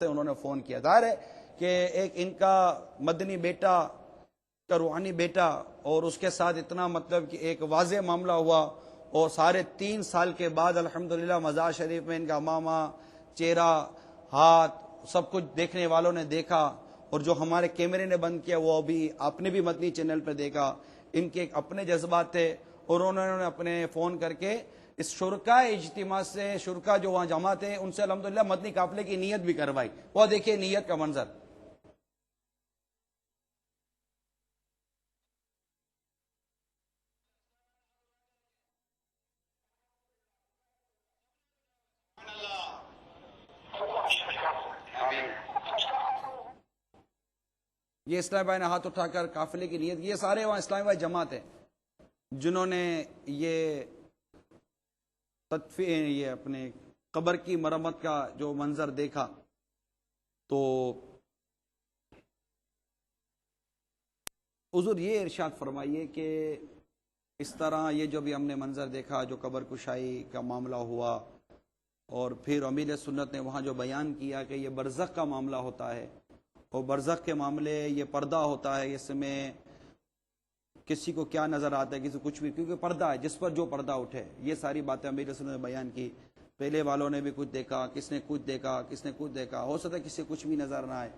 سے انہوں نے فون کیا. ظاہر ہے کہ ایک ان کا مدنی بیٹا کا روحانی بیٹا اور اس کے ساتھ اتنا مطلب کہ ایک واضح معاملہ ہوا اور سارے 3 سال کے بعد الحمدللہ مزار شریف میں ان کا امامہ چہرہ ہاتھ سب کچھ دیکھنے والوں نے دیکھا اور جو ہمارے کیمرے نے بند کیا وہ ابھی آپ نے بھی مدنی چینل پہ دیکھا. ان کے ایک اپنے جذبات تھے اور انہوں نے اپنے فون کر کے اس شرکا اجتماع سے شرکا جو وہاں جمع تھے ان سے الحمدللہ مدنی قافلے کی نیت بھی کروائی. وہ دیکھیے نیت کا منظر. یہ اسلام بھائی نے ہاتھ اٹھا کر قافلے کی نیت. یہ سارے وہاں اسلام بھائی جماعت ہیں جنہوں نے یہ یہ اپنے قبر کی مرمت کا جو منظر دیکھا. تو حضور یہ ارشاد فرمائیے کہ اس طرح یہ جو بھی ہم نے منظر دیکھا جو قبر کشائی کا معاملہ ہوا اور پھر امیر سنت نے وہاں جو بیان کیا کہ یہ برزخ کا معاملہ ہوتا ہے اور برزخ کے معاملے یہ پردہ ہوتا ہے, اس میں کسی کو کیا نظر آتا ہے کسی کو کچھ بھی, کیونکہ پردہ ہے جس پر جو پردہ اٹھے. یہ ساری باتیں امیر سنت نے بیان کی. پہلے والوں نے بھی کچھ دیکھا, کس نے کچھ دیکھا, کس نے کچھ دیکھا. ہو سکتا ہے کسی کو کچھ بھی نظر نہ آئے,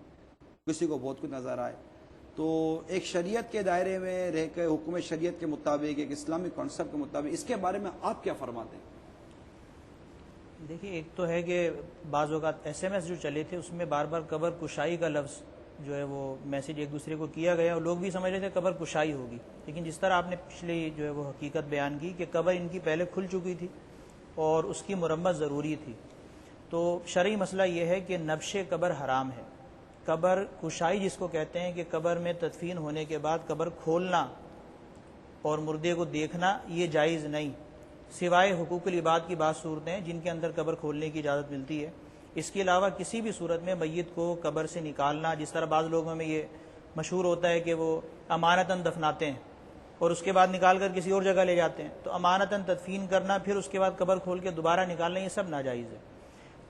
کسی کو بہت کچھ نظر آئے. تو ایک شریعت کے دائرے میں رہ کے حکم شریعت کے مطابق ایک اسلامی کانسیپٹ کے مطابق اس کے بارے میں آپ کیا فرماتے ہیں؟ دیکھیے ایک تو ہے کہ بعض اوقات SMS جو چلے تھے اس میں بار بار قبر کشائی کا لفظ جو ہے وہ میسج ایک دوسرے کو کیا گیا اور لوگ بھی سمجھ رہے تھے قبر کشائی ہوگی. لیکن جس طرح آپ نے پچھلی جو ہے وہ حقیقت بیان کی کہ قبر ان کی پہلے کھل چکی تھی اور اس کی مرمت ضروری تھی. تو شرعی مسئلہ یہ ہے کہ نبش قبر حرام ہے. قبر کشائی جس کو کہتے ہیں کہ قبر میں تدفین ہونے کے بعد قبر کھولنا اور مردے کو دیکھنا یہ جائز نہیں, سوائے حقوق العباد کی بعض صورتیں جن کے اندر قبر کھولنے کی اجازت ملتی ہے. اس کے علاوہ کسی بھی صورت میں میت کو قبر سے نکالنا, جس طرح بعض لوگوں میں یہ مشہور ہوتا ہے کہ وہ امانتاً دفناتے ہیں اور اس کے بعد نکال کر کسی اور جگہ لے جاتے ہیں, تو امانتاً تدفین کرنا پھر اس کے بعد قبر کھول کے دوبارہ نکالنا یہ سب ناجائز ہے.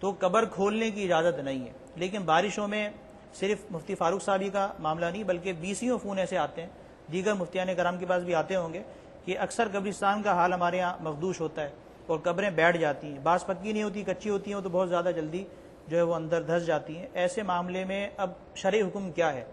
تو قبر کھولنے کی اجازت نہیں ہے. لیکن بارشوں میں صرف مفتی فاروق صاحبی کا معاملہ نہیں بلکہ 20 فون ایسے آتے ہیں, دیگر مفتیان کرام کے پاس بھی آتے ہوں گے کہ اکثر قبرستان کا حال ہمارے یہاں مخدوش ہوتا ہے اور قبریں بیٹھ جاتی ہیں, بعض پکی نہیں ہوتی کچی ہوتی ہیں تو بہت زیادہ جلدی جو ہے وہ اندر دھس جاتی ہیں. ایسے معاملے میں اب شرعی حکم کیا ہے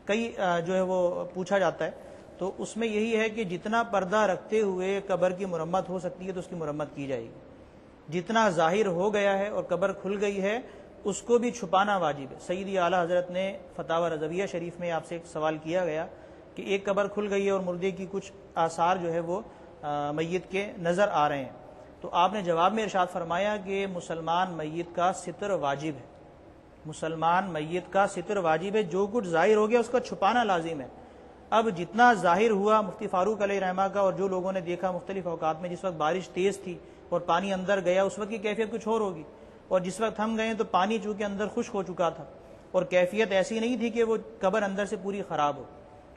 کئی جو ہے وہ پوچھا جاتا ہے, تو اس میں یہی ہے کہ جتنا پردہ رکھتے ہوئے قبر کی مرمت ہو سکتی ہے تو اس کی مرمت کی جائے گی. جتنا ظاہر ہو گیا ہے اور قبر کھل گئی ہے اس کو بھی چھپانا واجب ہے. سیدی اعلیٰ حضرت نے فتاوی رضویہ شریف میں آپ سے ایک سوال کیا گیا کہ ایک قبر کھل گئی ہے اور مردے کی کچھ آثار جو ہے وہ میت کے نظر آ رہے ہیں, تو آپ نے جواب میں ارشاد فرمایا کہ مسلمان میت کا ستر واجب ہے. مسلمان میت کا ستر واجب ہے, جو کچھ ظاہر ہو گیا اس کا چھپانا لازم ہے. اب جتنا ظاہر ہوا مفتی فاروق علیہ رحمہ کا اور جو لوگوں نے دیکھا مختلف اوقات میں, جس وقت بارش تیز تھی اور پانی اندر گیا اس وقت کی کیفیت کچھ اور ہوگی, اور جس وقت ہم گئے تو پانی چونکہ اندر خشک ہو چکا تھا اور کیفیت ایسی نہیں تھی کہ وہ قبر اندر سے پوری خراب ہو,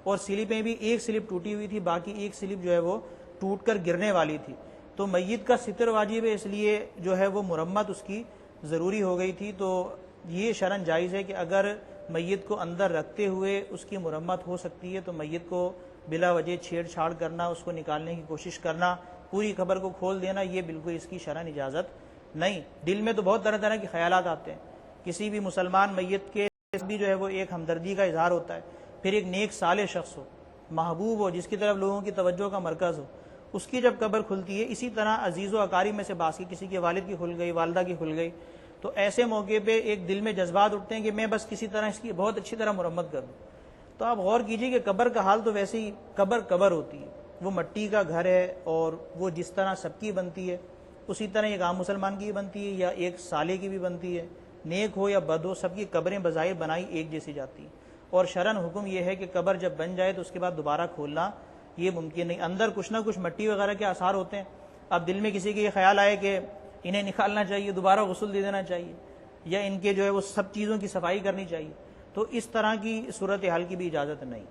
اور سلپیں بھی ایک سلپ ٹوٹی ہوئی تھی باقی ایک سلپ جو ہے وہ ٹوٹ کر گرنے والی تھی. تو میت کا ستر واجب ہے, اس لیے جو ہے وہ مرمت اس کی ضروری ہو گئی تھی. تو یہ شرعاً جائز ہے کہ اگر میت کو اندر رکھتے ہوئے اس کی مرمت ہو سکتی ہے تو میت کو بلا وجہ چھیڑ چھاڑ کرنا, اس کو نکالنے کی کوشش کرنا, پوری قبر کو کھول دینا, یہ بالکل اس کی شرعاً اجازت نہیں. دل میں تو بہت طرح طرح کے خیالات آتے ہیں, کسی بھی مسلمان میت کے بھی جو ہے وہ ایک ہمدردی کا اظہار ہوتا ہے. پھر ایک نیک صالح شخص ہو, محبوب ہو, جس کی طرف لوگوں کی توجہ کا مرکز ہو, اس کی جب قبر کھلتی ہے, اسی طرح عزیز و اقارب میں سے باس کی کسی کے والد کی کھل گئی, والدہ کی کھل گئی, تو ایسے موقع پہ ایک دل میں جذبات اٹھتے ہیں کہ میں بس کسی طرح اس کی بہت اچھی طرح مرمت کروں. تو آپ غور کیجئے کہ قبر کا حال تو ویسے ہی قبر ہوتی ہے, وہ مٹی کا گھر ہے اور وہ جس طرح سب کی بنتی ہے اسی طرح ایک عام مسلمان کی بھی بنتی ہے یا ایک صالح کی بھی بنتی ہے, نیک ہو یا بد ہو, سب کی قبریں بظاہر بنائی ایک جیسی جاتی ہیں. اور شرعاً حکم یہ ہے کہ قبر جب بن جائے تو اس کے بعد دوبارہ کھولنا یہ ممکن نہیں. اندر کچھ نہ کچھ مٹی وغیرہ کے آثار ہوتے ہیں, اب دل میں کسی کے یہ خیال آئے کہ انہیں نکالنا چاہیے, دوبارہ غسل دے دینا چاہیے, یا ان کے جو ہے وہ سب چیزوں کی صفائی کرنی چاہیے, تو اس طرح کی صورتحال کی بھی اجازت نہیں.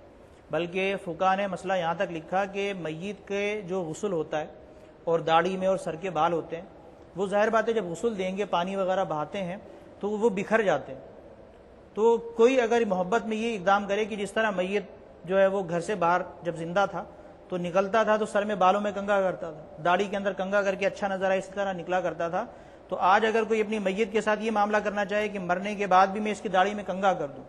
بلکہ فقہاء نے مسئلہ یہاں تک لکھا کہ میت کے جو غسل ہوتا ہے اور داڑھی میں اور سر کے بال ہوتے ہیں, وہ ظاہر بات ہے جب غسل دیں گے پانی وغیرہ بہاتے ہیں تو وہ بکھر جاتے ہیں. تو کوئی اگر محبت میں یہ اقدام کرے کہ جس طرح میت جو ہے وہ گھر سے باہر جب زندہ تھا تو نکلتا تھا تو سر میں بالوں میں کنگھا کرتا تھا, داڑھی کے اندر کنگھا کر کے اچھا نظر آئے اس طرح نکلا کرتا تھا, تو آج اگر کوئی اپنی میت کے ساتھ یہ معاملہ کرنا چاہے کہ مرنے کے بعد بھی میں اس کی داڑھی میں کنگھا کر دوں,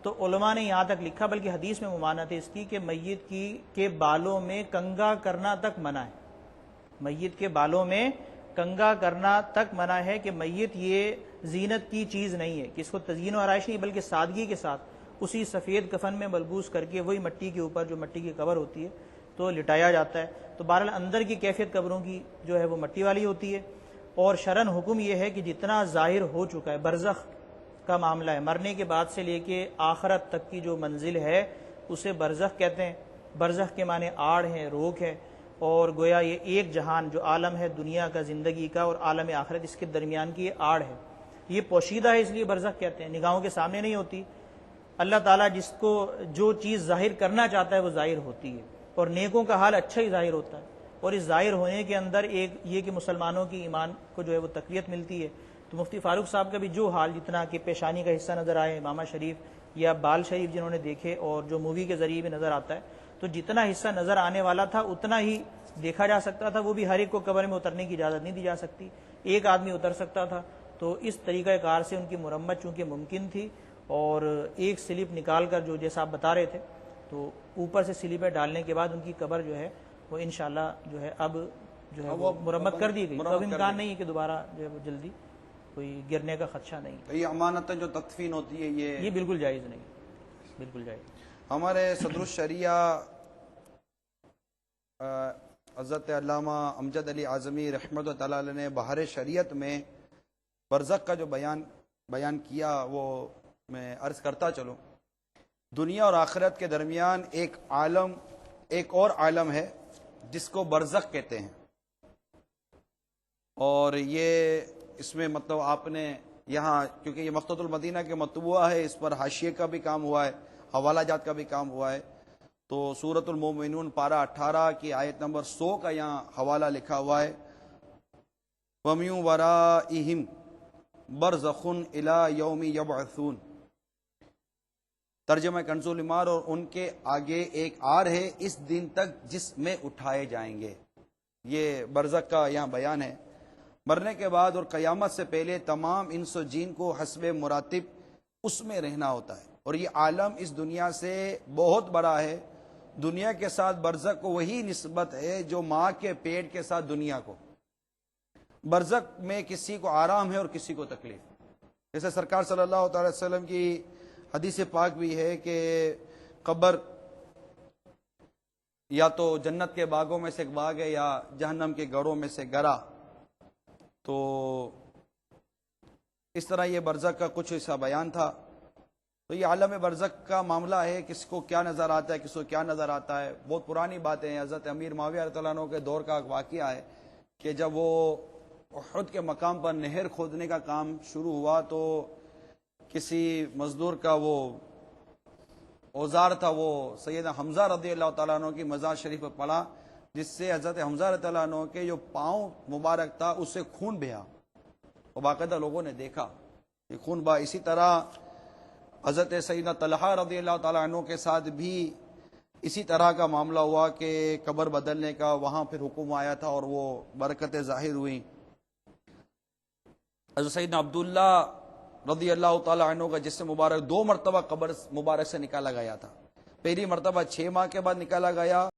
تو علماء نے یہاں تک لکھا, بلکہ حدیث میں ممانعت ہے اس کی کہ میت کے بالوں میں کنگھا کرنا تک منع ہے. میت کے بالوں میں کنگھا کرنا تک منع ہے کہ میت یہ زینت کی چیز نہیں ہے کہ اس کو تزئین و آرائش نہیں, بلکہ سادگی کے ساتھ اسی سفید کفن میں ملبوس کر کے وہی مٹی کے اوپر جو مٹی کی قبر ہوتی ہے تو لٹایا جاتا ہے. تو بہرحال اندر کی کیفیت قبروں کی جو ہے وہ مٹی والی ہوتی ہے. اور شرعاً حکم یہ ہے کہ جتنا ظاہر ہو چکا ہے, برزخ کا معاملہ ہے, مرنے کے بعد سے لے کے آخرت تک کی جو منزل ہے اسے برزخ کہتے ہیں. برزخ کے معنی آڑ ہے, روک ہے, اور گویا یہ ایک جہان جو عالم ہے دنیا کا, زندگی کا, اور عالم آخرت, اس کے درمیان کی یہ آڑ ہے. یہ پوشیدہ ہے اس لیے برزخ کہتے ہیں, نگاہوں کے سامنے نہیں ہوتی. اللہ تعالیٰ جس کو جو چیز ظاہر کرنا چاہتا ہے وہ ظاہر ہوتی ہے, اور نیکوں کا حال اچھا ہی ظاہر ہوتا ہے. اور اس ظاہر ہونے کے اندر ایک یہ کہ مسلمانوں کی ایمان کو جو ہے وہ تقویت ملتی ہے. تو مفتی فاروق صاحب کا بھی جو حال, جتنا کہ پیشانی کا حصہ نظر آئے, امامہ شریف یا بال شریف جنہوں نے دیکھے, اور جو مووی کے ذریعے بھی نظر آتا ہے, تو جتنا حصہ نظر آنے والا تھا اتنا ہی دیکھا جا سکتا تھا. وہ بھی ہر ایک کو قبر میں اترنے کی اجازت نہیں دی جا سکتی, ایک آدمی اتر سکتا تھا. تو اس طریقہ کار سے ان کی مرمت چونکہ ممکن تھی, اور ایک سلپ نکال کر جو جیسا آپ بتا رہے تھے, تو اوپر سے سلپیں ڈالنے کے بعد ان کی قبر جو ہے وہ انشاءاللہ جو ہے اب جو ہے وہ مرمت کر دی گئی. تو اب امکان نہیں ہے کہ دوبارہ جو ہے وہ جلدی کوئی گرنے کا خدشہ نہیں. یہ امانتیں جو تدفین ہوتی ہے یہ بالکل جائز نہیں, بالکل جائز. ہمارے صدر الشریعہ حضرت علامہ امجد علی اعظمی رحمۃ اللہ تعالی نے بہار شریعت میں برزخ کا جو بیان کیا وہ میں عرض کرتا چلوں. دنیا اور آخرت کے درمیان ایک اور عالم ہے جس کو برزخ کہتے ہیں, اور یہ اس میں مطلب آپ نے یہاں, کیونکہ یہ مفتوحۃ المدینہ کے مطبوعہ ہے, اس پر حاشیے کا بھی کام ہوا ہے, حوالہ جات کا بھی کام ہوا ہے. تو سورۃ المومنون پارہ 18 کی آیت نمبر 100 کا یہاں حوالہ لکھا ہوا ہے, وَمِن وَرَائِهِمْ بَرْزَخٌ إِلَى يَوْمِ يَبْعَثُونَ. ترجمہ کنز الایمان, اور ان کے آگے ایک آر ہے اس دن تک جس میں اٹھائے جائیں گے. یہ برزخ کا یہاں بیان ہے. مرنے کے بعد اور قیامت سے پہلے تمام انس و جین کو حسب مراتب اس میں رہنا ہوتا ہے, اور یہ عالم اس دنیا سے بہت بڑا ہے. دنیا کے ساتھ برزخ کو وہی نسبت ہے جو ماں کے پیٹ کے ساتھ دنیا کو. برزخ میں کسی کو آرام ہے اور کسی کو تکلیف. جیسے سرکار صلی اللہ تعالی وسلم کی حدیث پاک بھی ہے کہ قبر یا تو جنت کے باغوں میں سے ایک باغ ہے یا جہنم کے گڑھوں میں سے گڑھا. تو اس طرح یہ برزخ کا کچھ ایسا بیان تھا. تو یہ عالم برزخ کا معاملہ ہے, کس کو کیا نظر آتا ہے, کس کو کیا نظر آتا ہے. بہت پرانی باتیں ہیں. حضرت امیر معاویہ رضی اللہ عنہ کے دور کا واقعہ ہے کہ جب وہ احد کے مقام پر نہر کھودنے کا کام شروع ہوا تو کسی مزدور کا وہ اوزار تھا, وہ سیدنا حمزہ رضی اللہ تعالیٰ عنہ کی مزار شریف پر پڑا, جس سے حضرت حمزہ رضی اللہ عنہ کے جو پاؤں مبارک تھا اس سے خون بہا, اور باقاعدہ لوگوں نے دیکھا کہ خون بہا. اسی طرح حضرت سیدنا طلحہ رضی اللہ تعالیٰ عنہ کے ساتھ بھی اسی طرح کا معاملہ ہوا کہ قبر بدلنے کا وہاں پھر حکم آیا تھا اور وہ برکتیں ظاہر ہوئیں. حضرت سیدنا عبداللہ رضی اللہ تعالیٰ عنہ کا جسم مبارک 2 مرتبہ قبر مبارک سے نکالا گیا تھا. پہلی مرتبہ 6 ماہ کے بعد نکالا گیا,